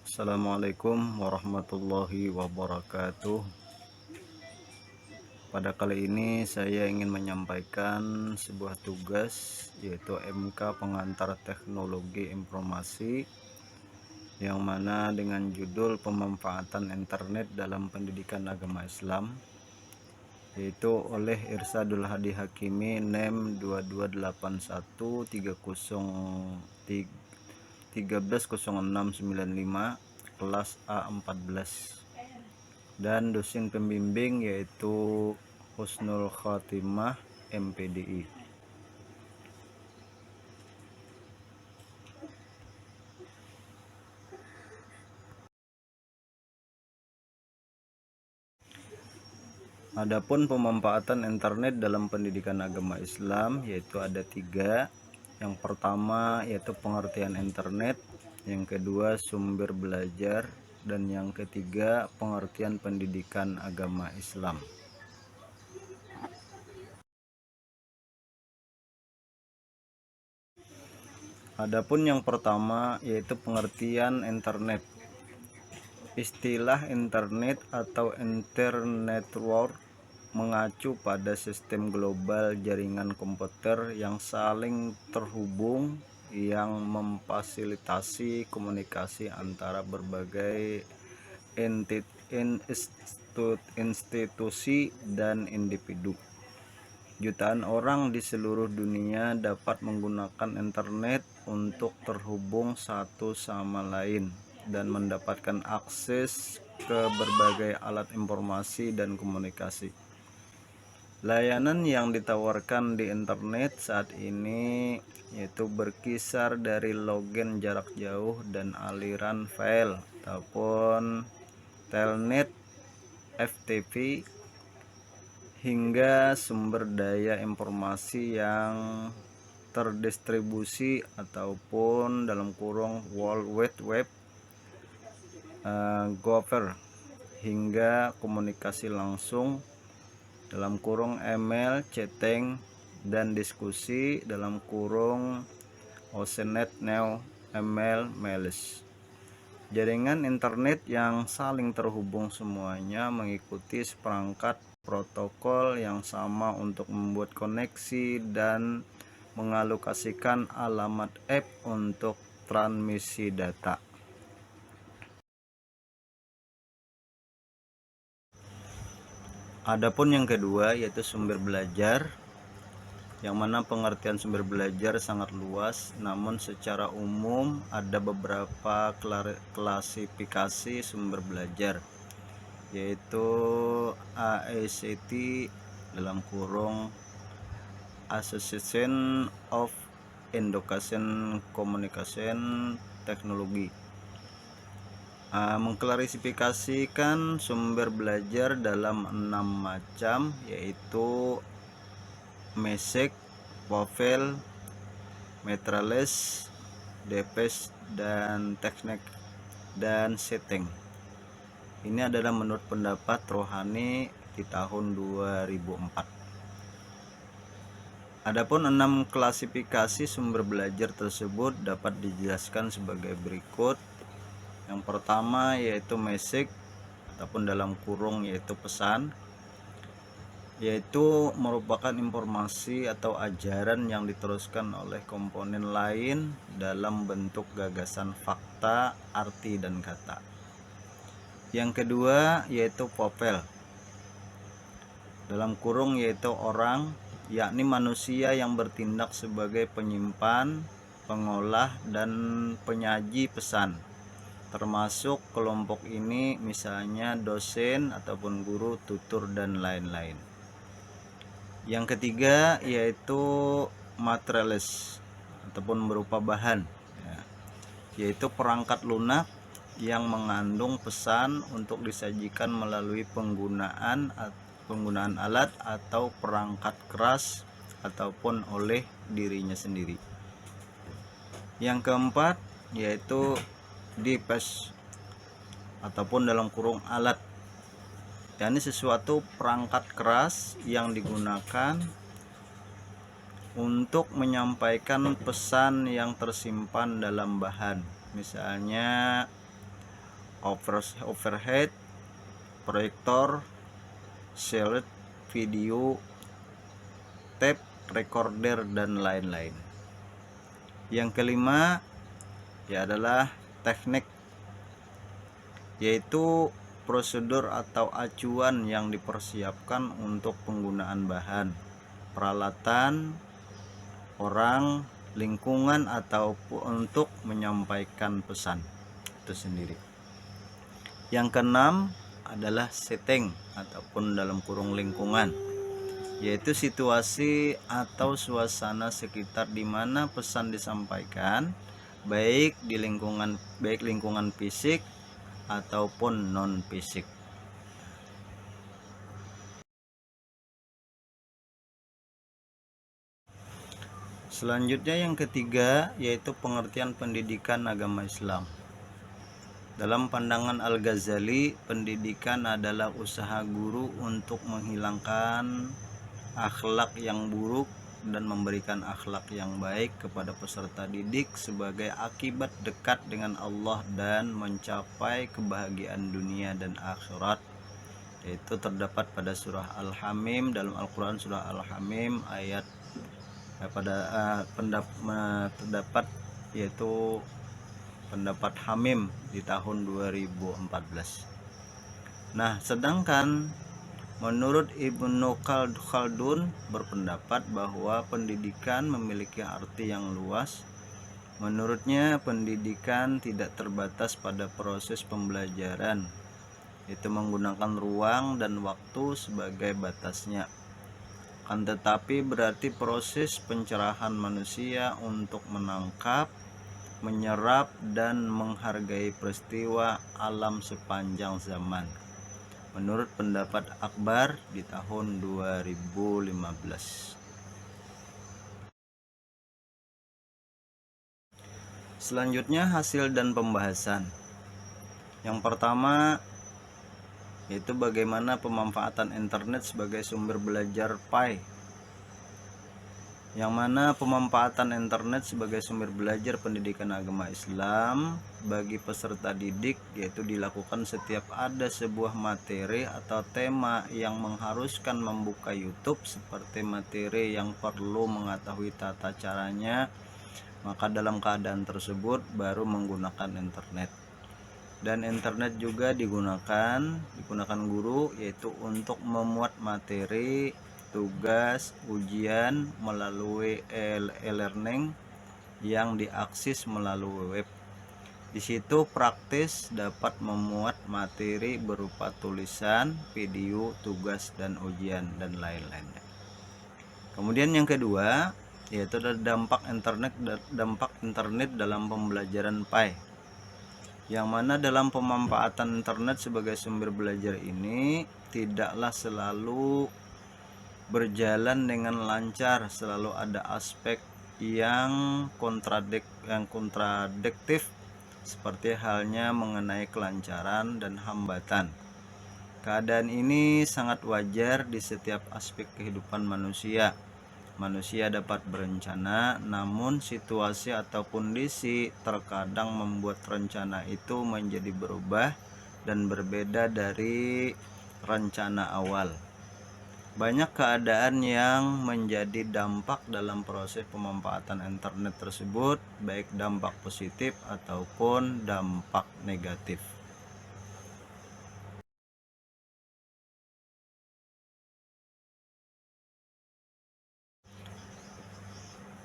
Assalamualaikum warahmatullahi wabarakatuh. Pada kali ini saya ingin menyampaikan sebuah tugas, yaitu MK Pengantar Teknologi Informasi, yang mana dengan judul pemanfaatan internet dalam pendidikan agama Islam, yaitu oleh Irsadul Hadi Hakimi NEM 228130130695 kelas A14, dan dosen pembimbing yaitu Husnul Khotimah MPDI. Adapun pemanfaatan internet dalam pendidikan agama Islam yaitu ada 3. Yang pertama yaitu pengertian internet, yang kedua sumber belajar, dan yang ketiga pengertian pendidikan agama Islam. Adapun yang pertama yaitu pengertian internet. Istilah internet atau internetwork mengacu pada sistem global jaringan komputer yang saling terhubung yang memfasilitasi komunikasi antara berbagai institusi dan individu. Jutaan orang di seluruh dunia dapat menggunakan internet untuk terhubung satu sama lain dan mendapatkan akses ke berbagai alat informasi dan komunikasi. Layanan yang ditawarkan di internet saat ini yaitu berkisar dari login jarak jauh dan aliran file ataupun telnet, FTP, hingga sumber daya informasi yang terdistribusi ataupun dalam kurung World Wide Web, Gopher, hingga komunikasi langsung dalam kurung email, chatting, dan diskusi dalam kurung Ocenet, Neo, email, mailis. Jaringan internet yang saling terhubung semuanya mengikuti seperangkat protokol yang sama untuk membuat koneksi dan mengalokasikan alamat app untuk transmisi data. Adapun yang kedua yaitu sumber belajar, yang mana pengertian sumber belajar sangat luas, namun secara umum ada beberapa klasifikasi sumber belajar, yaitu AECT dalam kurung Association of Education Communication Technology, mengklasifikasikan sumber belajar dalam 6 macam, yaitu Mesek, Wafel, Metrales, Depes, dan Teknik dan Setting. Ini adalah menurut pendapat Rohani di tahun 2004. Adapun 6 klasifikasi sumber belajar tersebut dapat dijelaskan sebagai berikut. Yang pertama yaitu Mesek ataupun dalam kurung yaitu pesan, yaitu merupakan informasi atau ajaran yang diteruskan oleh komponen lain dalam bentuk gagasan, fakta, arti, dan kata. Yang kedua yaitu Popel dalam kurung yaitu orang, yakni manusia yang bertindak sebagai penyimpan, pengolah, dan penyaji pesan, termasuk kelompok ini misalnya dosen ataupun guru, tutur, dan lain-lain. Yang ketiga yaitu materialis ataupun berupa bahan, yaitu perangkat lunak yang mengandung pesan untuk disajikan melalui penggunaan alat atau perangkat keras ataupun oleh dirinya sendiri. Yang keempat yaitu device ataupun dalam kurung alat, yakni sesuatu perangkat keras yang digunakan untuk menyampaikan pesan yang tersimpan dalam bahan, misalnya overhead, proyektor, slide video, tape recorder, dan lain-lain. Yang kelima adalah teknik, yaitu prosedur atau acuan yang dipersiapkan untuk penggunaan bahan, peralatan, orang, lingkungan, atau untuk menyampaikan pesan itu sendiri. Yang keenam adalah setting ataupun dalam kurung lingkungan, yaitu situasi atau suasana sekitar di mana pesan disampaikan, baik lingkungan fisik ataupun non fisik. Selanjutnya yang ketiga yaitu pengertian pendidikan agama Islam. Dalam pandangan Al-Ghazali, pendidikan adalah usaha guru untuk menghilangkan akhlak yang buruk dan memberikan akhlak yang baik kepada peserta didik sebagai akibat dekat dengan Allah dan mencapai kebahagiaan dunia dan akhirat. Yaitu terdapat pada surah Al-Hamim, dalam Al-Quran surah Al-Hamim ayat terdapat yaitu pendapat Hamim di tahun 2014. Nah, sedangkan menurut Ibnu Khaldun berpendapat bahwa pendidikan memiliki arti yang luas. Menurutnya, pendidikan tidak terbatas pada proses pembelajaran, yaitu menggunakan ruang dan waktu sebagai batasnya. Akan tetapi berarti proses pencerahan manusia untuk menangkap, menyerap, dan menghargai peristiwa alam sepanjang zaman. Menurut pendapat Akbar di tahun 2015. Selanjutnya hasil dan pembahasan. Yang pertama yaitu bagaimana pemanfaatan internet sebagai sumber belajar PAI, yang mana pemanfaatan internet sebagai sumber belajar pendidikan agama Islam bagi peserta didik yaitu dilakukan setiap ada sebuah materi atau tema yang mengharuskan membuka YouTube, seperti materi yang perlu mengetahui tata caranya, maka dalam keadaan tersebut baru menggunakan internet. Dan internet juga digunakan guru yaitu untuk memuat materi, tugas, ujian melalui e-learning yang diakses melalui web. Di situ praktis dapat memuat materi berupa tulisan, video, tugas, dan ujian dan lain-lainnya. Kemudian yang kedua yaitu dampak internet dalam pembelajaran PAI, yang mana dalam pemanfaatan internet sebagai sumber belajar ini tidaklah selalu berjalan dengan lancar, selalu ada aspek yang kontradiktif, seperti halnya mengenai kelancaran dan hambatan. Keadaan ini sangat wajar di setiap aspek kehidupan manusia. Manusia dapat berencana, namun situasi atau kondisi terkadang membuat rencana itu menjadi berubah dan berbeda dari rencana awal. Banyak keadaan yang menjadi dampak dalam proses pemanfaatan internet tersebut, baik dampak positif ataupun dampak negatif.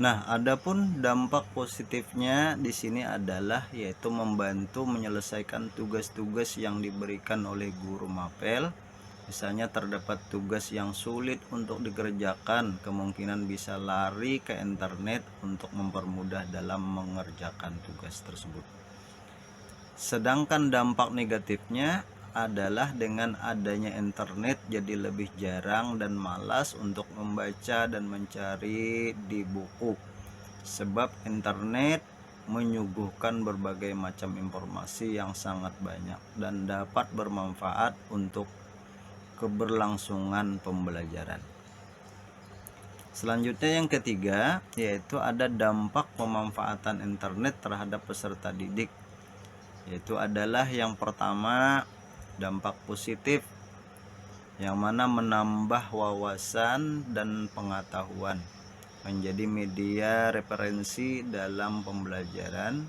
Nah, adapun dampak positifnya di sini adalah yaitu membantu menyelesaikan tugas-tugas yang diberikan oleh guru mapel. Misalnya terdapat tugas yang sulit untuk dikerjakan, kemungkinan bisa lari ke internet untuk mempermudah dalam mengerjakan tugas tersebut. Sedangkan dampak negatifnya adalah dengan adanya internet jadi lebih jarang dan malas untuk membaca dan mencari di buku, sebab internet menyuguhkan berbagai macam informasi yang sangat banyak dan dapat bermanfaat untuk keberlangsungan pembelajaran. Selanjutnya yang ketiga yaitu ada dampak pemanfaatan internet terhadap peserta didik, yaitu adalah yang pertama dampak positif, yang mana menambah wawasan dan pengetahuan, menjadi media referensi dalam pembelajaran,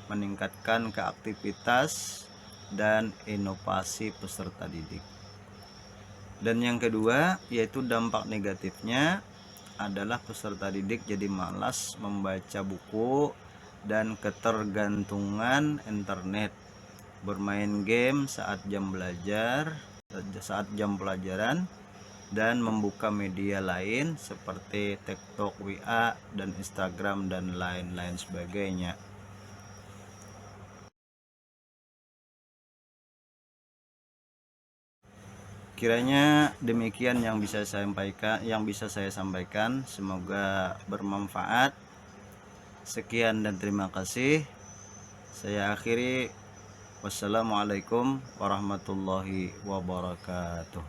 meningkatkan keaktivitas dan inovasi peserta didik. Dan yang kedua yaitu dampak negatifnya adalah peserta didik jadi malas membaca buku dan ketergantungan internet, bermain game saat jam pelajaran, dan membuka media lain seperti TikTok, WA, dan Instagram dan lain-lain sebagainya. Kiranya demikian yang bisa saya sampaikan, semoga bermanfaat. Sekian dan terima kasih. Saya akhiri. Wassalamualaikum warahmatullahi wabarakatuh.